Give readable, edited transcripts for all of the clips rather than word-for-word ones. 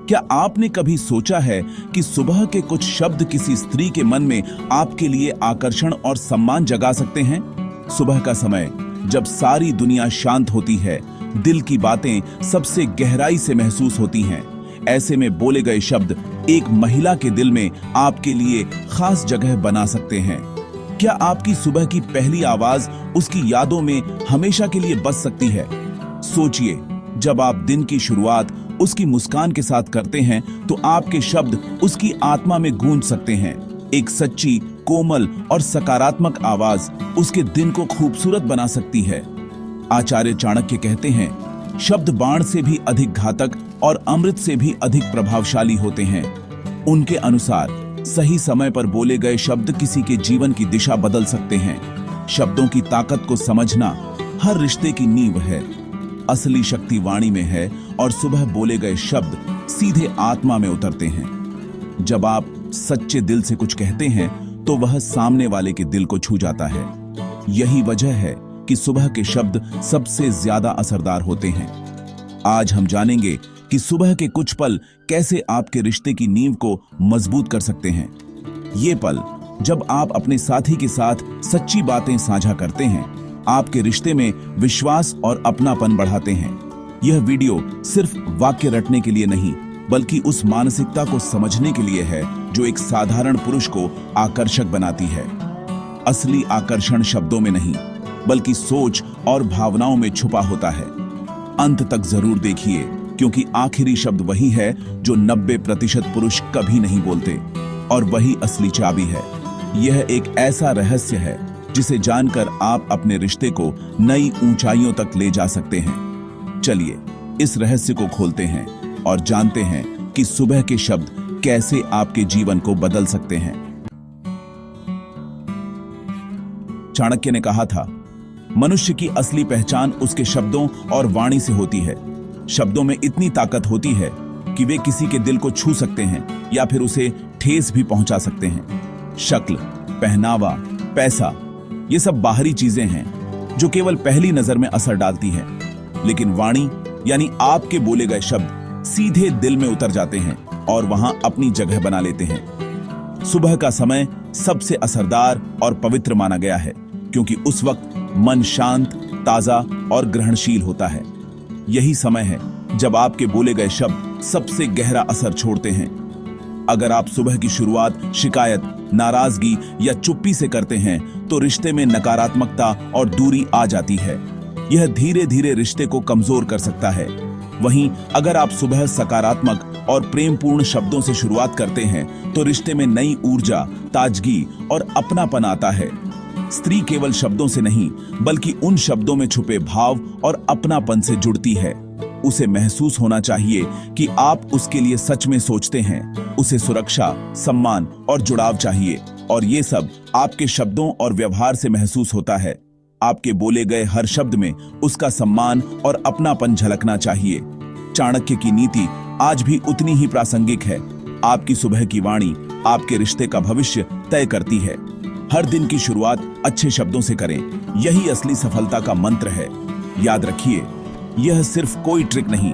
क्या आपने कभी सोचा है कि सुबह के कुछ शब्द किसी स्त्री के मन में आपके लिए आकर्षण और सम्मान जगा सकते हैं? सुबह का समय जब सारी दुनिया शांत होती है, दिल की बातें सबसे गहराई से महसूस होती हैं। ऐसे में बोले गए शब्द एक महिला के दिल में आपके लिए खास जगह बना सकते हैं। क्या आपकी सुबह की पहली आवाज उसकी यादों में हमेशा के लिए बस सकती है? सोचिए, जब आप दिन की शुरुआत उसकी मुस्कान के साथ करते हैं तो आपके शब्द उसकी आत्मा में गूंज सकते हैं। एक सच्ची, कोमल और सकारात्मक आवाज उसके दिन को खूबसूरत बना सकती है। आचार्य चाणक्य कहते हैं, शब्द बाण से भी अधिक घातक और अमृत से भी अधिक प्रभावशाली होते हैं। उनके अनुसार सही समय पर बोले गए शब्द किसी के जीवन की दिशा बदल सकते हैं। शब्दों की ताकत को समझना हर रिश्ते की नींव है। असली शक्ति वाणी में है और सुबह बोले गए शब्द सीधे आत्मा में उतरते हैं। जब आप सच्चे दिल से कुछ कहते हैं तो वह सामने वाले के दिल को छू जाता है। यही वजह है कि सुबह के शब्द सबसे ज्यादा असरदार होते हैं। आज हम जानेंगे कि सुबह के कुछ पल कैसे आपके रिश्ते की नींव को मजबूत कर सकते हैं। ये पल जब आप अपने साथी के साथ सच्ची बातें साझा करते हैं, आपके रिश्ते में विश्वास और अपनापन बढ़ाते हैं। यह वीडियो सिर्फ वाक्य रटने के लिए नहीं, बल्कि उस मानसिकता को समझने के लिए है जो एक साधारण पुरुष को आकर्षक बनाती है। असली आकर्षण शब्दों में नहीं, बल्कि सोच और भावनाओं में छुपा होता है। अंत तक जरूर देखिए, क्योंकि आखिरी शब्द वही है जो 90% पुरुष कभी नहीं बोलते, और वही असली चाबी है। यह एक ऐसा रहस्य है जिसे जानकर आप अपने रिश्ते को नई ऊंचाइयों तक ले जा सकते हैं। चलिए इस रहस्य को खोलते हैं और जानते हैं कि सुबह के शब्द कैसे आपके जीवन को बदल सकते हैं। चाणक्य ने कहा था, मनुष्य की असली पहचान उसके शब्दों और वाणी से होती है। शब्दों में इतनी ताकत होती है कि वे किसी के दिल को छू सकते हैं या फिर उसे ठेस भी पहुंचा सकते हैं। शक्ल, पहनावा, पैसा, ये सब बाहरी चीजें हैं जो केवल पहली नजर में असर डालती हैं, लेकिन वाणी यानी आपके बोले गए शब्द सीधे दिल में उतर जाते हैं और वहां अपनी जगह बना लेते हैं। सुबह का समय सबसे असरदार और पवित्र माना गया है, क्योंकि उस वक्त मन शांत, ताजा और ग्रहणशील होता है। यही समय है जब आपके बोले गए शब्द सबसे गहरा असर छोड़ते हैं। अगर आप सुबह की शुरुआत शिकायत, नाराजगी या चुप्पी से करते हैं तो रिश्ते में नकारात्मकता और दूरी आ जाती है। यह धीरे धीरे रिश्ते को कमजोर कर सकता है। वहीं अगर आप सुबह सकारात्मक और प्रेमपूर्ण शब्दों से शुरुआत करते हैं तो रिश्ते में नई ऊर्जा, ताजगी और अपनापन आता है। स्त्री केवल शब्दों से नहीं, बल्कि उन शब्दों में छुपे भाव और अपनापन से जुड़ती है। उसे महसूस होना चाहिए कि आप उसके लिए सच में सोचते हैं। उसे सुरक्षा, सम्मान और जुड़ाव चाहिए, और ये सब आपके शब्दों और व्यवहार से महसूस होता है। आपके बोले गए हर शब्द में उसका सम्मान और अपनापन झलकना चाहिए। चाणक्य की नीति आज भी उतनी ही प्रासंगिक है। आपकी सुबह की वाणी आपके रिश्ते का भविष्य तय करती है। हर दिन की शुरुआत अच्छे शब्दों से करें, यही असली सफलता का मंत्र है। याद रखिए, यह सिर्फ कोई ट्रिक नहीं,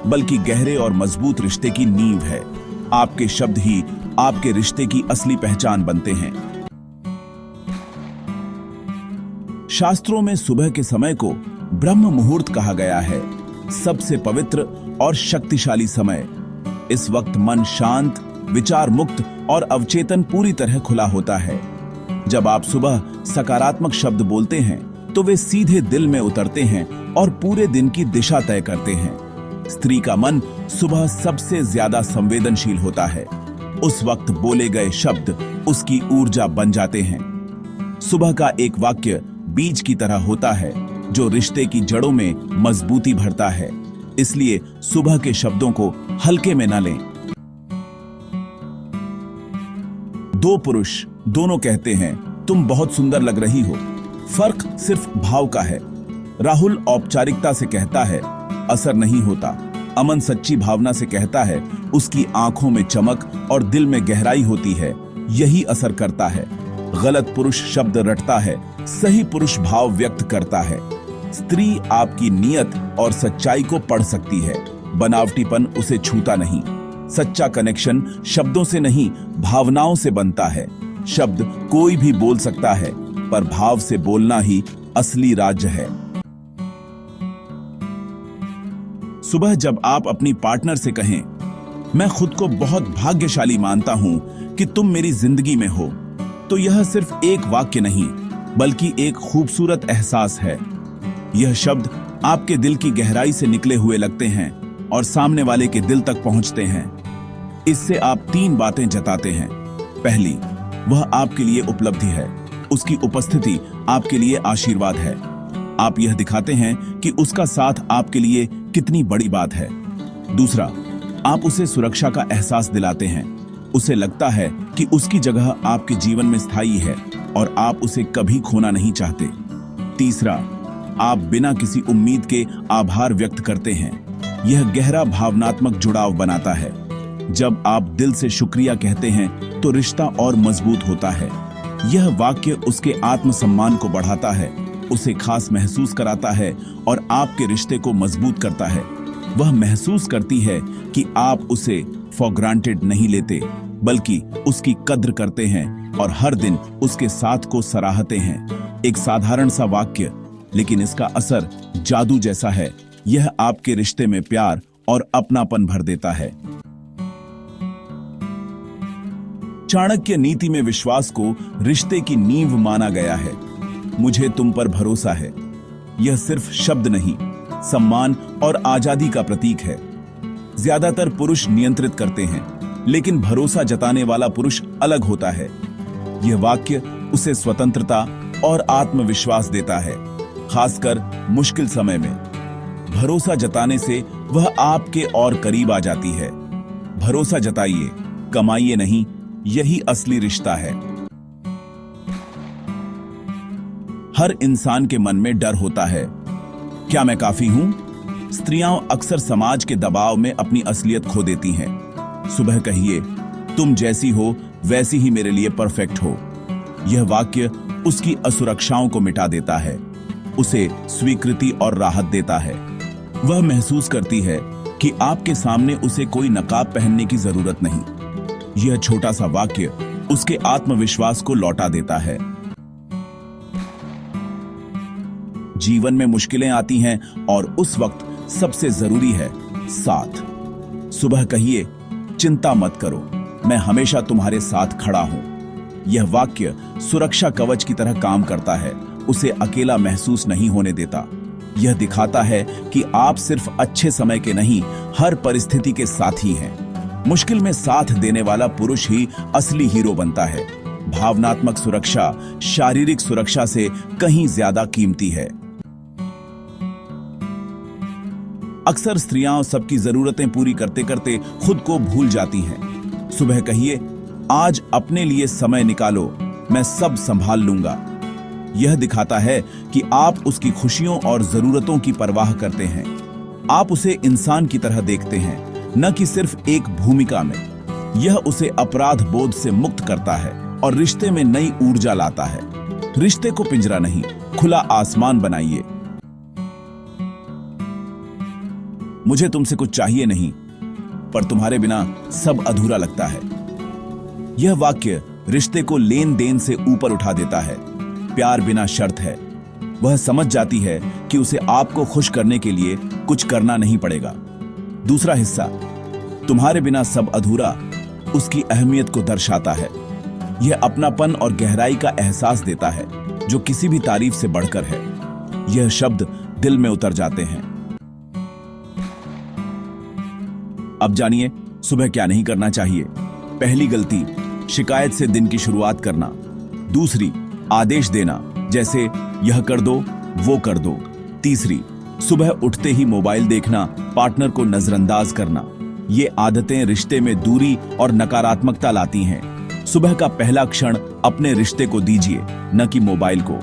बल्कि गहरे और मजबूत रिश्ते की नींव है। आपके शब्द ही आपके रिश्ते की असली पहचान बनते हैं। शास्त्रों में सुबह के समय को ब्रह्म मुहूर्त कहा गया है, सबसे पवित्र और शक्तिशाली समय। इस वक्त मन शांत, विचार मुक्त और अवचेतन पूरी तरह खुला होता है। जब आप सुबह सकारात्मक शब्द बोलते हैं तो वे सीधे दिल में उतरते हैं और पूरे दिन की दिशा तय करते हैं। स्त्री का मन सुबह सबसे ज्यादा संवेदनशील होता है। उस वक्त बोले गए शब्द उसकी ऊर्जा बन जाते हैं। सुबह का एक वाक्य बीज की तरह होता है जो रिश्ते की जड़ों में मजबूती भरता है। इसलिए सुबह के शब्दों को हल्के में न लें। दो पुरुष दोनों कहते हैं, तुम बहुत सुंदर लग रही हो। फर्क सिर्फ भाव का है। राहुल औपचारिकता से कहता है, असर नहीं होता। अमन सच्ची भावना से कहता है, उसकी आंखों में चमक और दिल में गहराई होती है, यही असर करता है। गलत पुरुष शब्द रटता है, सही पुरुष भाव व्यक्त करता है। स्त्री आपकी नियत और सच्चाई को पढ़ सकती है, बनावटीपन उसे छूता नहीं। सच्चा कनेक्शन शब्दों से नहीं, भावनाओं से बनता है। शब्द कोई भी बोल सकता है, पर भाव से बोलना ही असली राज्य है। सुबह जब आप अपनी पार्टनर से कहें, मैं खुद को बहुत भाग्यशाली मानता हूं कि तुम मेरी जिंदगी में हो, तो यह सिर्फ एक वाक्य नहीं, बल्कि एक खूबसूरत एहसास है। यह शब्द आपके दिल की गहराई से निकले हुए लगते हैं और सामने वाले के दिल तक पहुंचते हैं। इससे आप 3 बातें जताते हैं। पहली, वह आपके लिए उपलब्धि है, उसकी उपस्थिति आपके लिए आशीर्वाद है। आप यह दिखाते हैं कि उसका साथ आपके लिए कितनी बड़ी बात है। दूसरा, आप उसे सुरक्षा का एहसास दिलाते हैं। उसे लगता है कि उसकी जगह आपके जीवन में स्थायी है और आप उसे कभी खोना नहीं चाहते। तीसरा, आप बिना किसी उम्मीद के आभार व्यक्त करते हैं। यह गहरा भावनात्मक जुड़ाव बनाता है। जब आप दिल से शुक्रिया कहते हैं तो रिश्ता और मजबूत होता है। यह वाक्य उसके आत्मसम्मान को बढ़ाता है, उसे खास महसूस कराता है और आपके रिश्ते को मजबूत करता है। वह महसूस करती है कि आप उसे फॉर ग्रांटेड नहीं लेते, बल्कि उसकी कद्र करते हैं और हर दिन उसके साथ को सराहते हैं। एक साधारण सा वाक्य, लेकिन इसका असर जादू जैसा है। यह आपके रिश्ते में प्यार और अपनापन भर देता है। चाणक्य नीति में विश्वास को रिश्ते की नींव माना गया है। मुझे तुम पर भरोसा है। यह सिर्फ शब्द नहीं, सम्मान और आजादी का प्रतीक है। ज्यादातर पुरुष नियंत्रित करते हैं, लेकिन भरोसा जताने वाला पुरुष अलग होता है। यह वाक्य उसे स्वतंत्रता और आत्मविश्वास देता है, खासकर मुश्किल समय में। भरोसा जताने से वह आपके और करीब आ जाती है। भरोसा जताइए, कमाइए नहीं, यही असली रिश्ता है। हर इंसान के मन में डर होता है, क्या मैं काफी हूं? स्त्रियां अक्सर समाज के दबाव में अपनी असलियत खो देती हैं। सुबह कहिए, तुम जैसी हो वैसी ही मेरे लिए परफेक्ट हो। यह वाक्य उसकी असुरक्षाओं को मिटा देता है, उसे स्वीकृति और राहत देता है। वह महसूस करती है कि आपके सामने उसे कोई नकाब पहनने की जरूरत नहीं। यह छोटा सा वाक्य उसके आत्मविश्वास को लौटा देता है। जीवन में मुश्किलें आती हैं और उस वक्त सबसे जरूरी है साथ। सुबह कहिए, चिंता मत करो, मैं हमेशा तुम्हारे साथ खड़ा हूं। यह वाक्य सुरक्षा कवच की तरह काम करता है, उसे अकेला महसूस नहीं होने देता। यह दिखाता है कि आप सिर्फ अच्छे समय के नहीं, हर परिस्थिति के साथी हैं। मुश्किल में साथ देने वाला पुरुष ही असली हीरो बनता है। भावनात्मक सुरक्षा शारीरिक सुरक्षा से कहीं ज्यादा कीमती है। अक्सर स्त्रियां सबकी जरूरतें पूरी करते करते खुद को भूल जाती हैं। सुबह कहिए, आज अपने लिए समय निकालो, मैं सब संभाल लूंगा। यह दिखाता है कि आप उसकी खुशियों और जरूरतों की परवाह करते हैं। आप उसे इंसान की तरह देखते हैं, न कि सिर्फ एक भूमिका में। यह उसे अपराध बोध से मुक्त करता है और रिश्ते में नई ऊर्जा लाता है। रिश्ते को पिंजरा नहीं, खुला आसमान बनाइए। मुझे तुमसे कुछ चाहिए नहीं, पर तुम्हारे बिना सब अधूरा लगता है। यह वाक्य रिश्ते को लेन देन से ऊपर उठा देता है। प्यार बिना शर्त है। वह समझ जाती है कि उसे आपको खुश करने के लिए कुछ करना नहीं पड़ेगा। दूसरा हिस्सा, तुम्हारे बिना सब अधूरा, उसकी अहमियत को दर्शाता है। यह अपनापन और गहराई का एहसास देता है, जो किसी भी तारीफ से बढ़कर है। यह शब्द दिल में उतर जाते हैं। अब जानिए सुबह क्या नहीं करना चाहिए। पहली गलती, शिकायत से दिन की शुरुआत करना। दूसरी, आदेश देना, जैसे यह कर दो, वो कर दो। तीसरी, सुबह उठते ही मोबाइल देखना, पार्टनर को नजरअंदाज करना। ये आदतें रिश्ते में दूरी और नकारात्मकता लाती हैं। सुबह का पहला क्षण अपने रिश्ते को दीजिए, न कि मोबाइल को।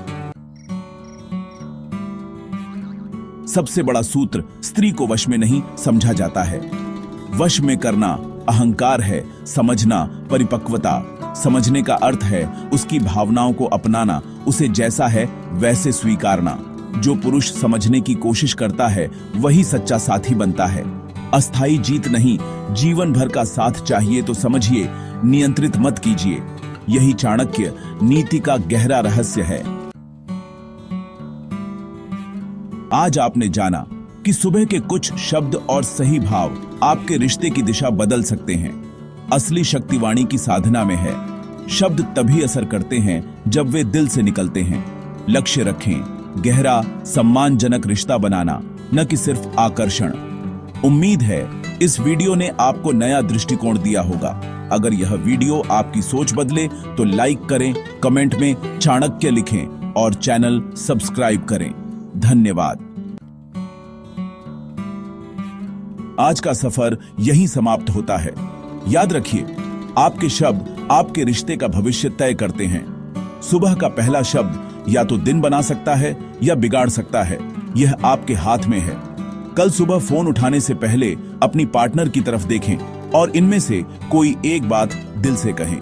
सबसे बड़ा सूत्र स्त्री को वश में नहीं समझा जाता है। वश में करना अहंकार है, समझना परिपक्वता। समझने का अर्थ है उसकी भावनाओं को अपनाना, उसे जैसा है वैसे स्वीकारना। जो पुरुष समझने की कोशिश करता है वही सच्चा साथी बनता है। अस्थाई जीत नहीं, जीवन भर का साथ चाहिए तो समझिए, नियंत्रित मत कीजिए। यही चाणक्य नीति का गहरा रहस्य है। आज आपने जाना कि सुबह के कुछ शब्द और सही भाव आपके रिश्ते की दिशा बदल सकते हैं। असली शक्तिवाणी की साधना में है। शब्द तभी असर करते हैं जब वे दिल से निकलते हैं। लक्ष्य रखें, गहरा सम्मानजनक रिश्ता बनाना, न कि सिर्फ आकर्षण। उम्मीद है इस वीडियो ने आपको नया दृष्टिकोण दिया होगा। अगर यह वीडियो आपकी सोच बदले तो लाइक करें, कमेंट में चाणक्य लिखें और चैनल सब्सक्राइब करें। धन्यवाद। आज का सफर यहीं समाप्त होता है। याद रखिए, आपके शब्द आपके रिश्ते का भविष्य तय करते हैं। सुबह का पहला शब्द या तो दिन बना सकता है या बिगाड़ सकता है। यह आपके हाथ में है। कल सुबह फोन उठाने से पहले अपनी पार्टनर की तरफ देखें और इनमें से कोई एक बात दिल से कहें।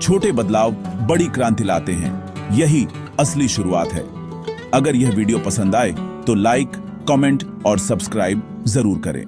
छोटे बदलाव बड़ी क्रांति लाते हैं। यही असली शुरुआत है। अगर यह वीडियो पसंद आए तो लाइक, कमेंट और सब्सक्राइब जरूर करें।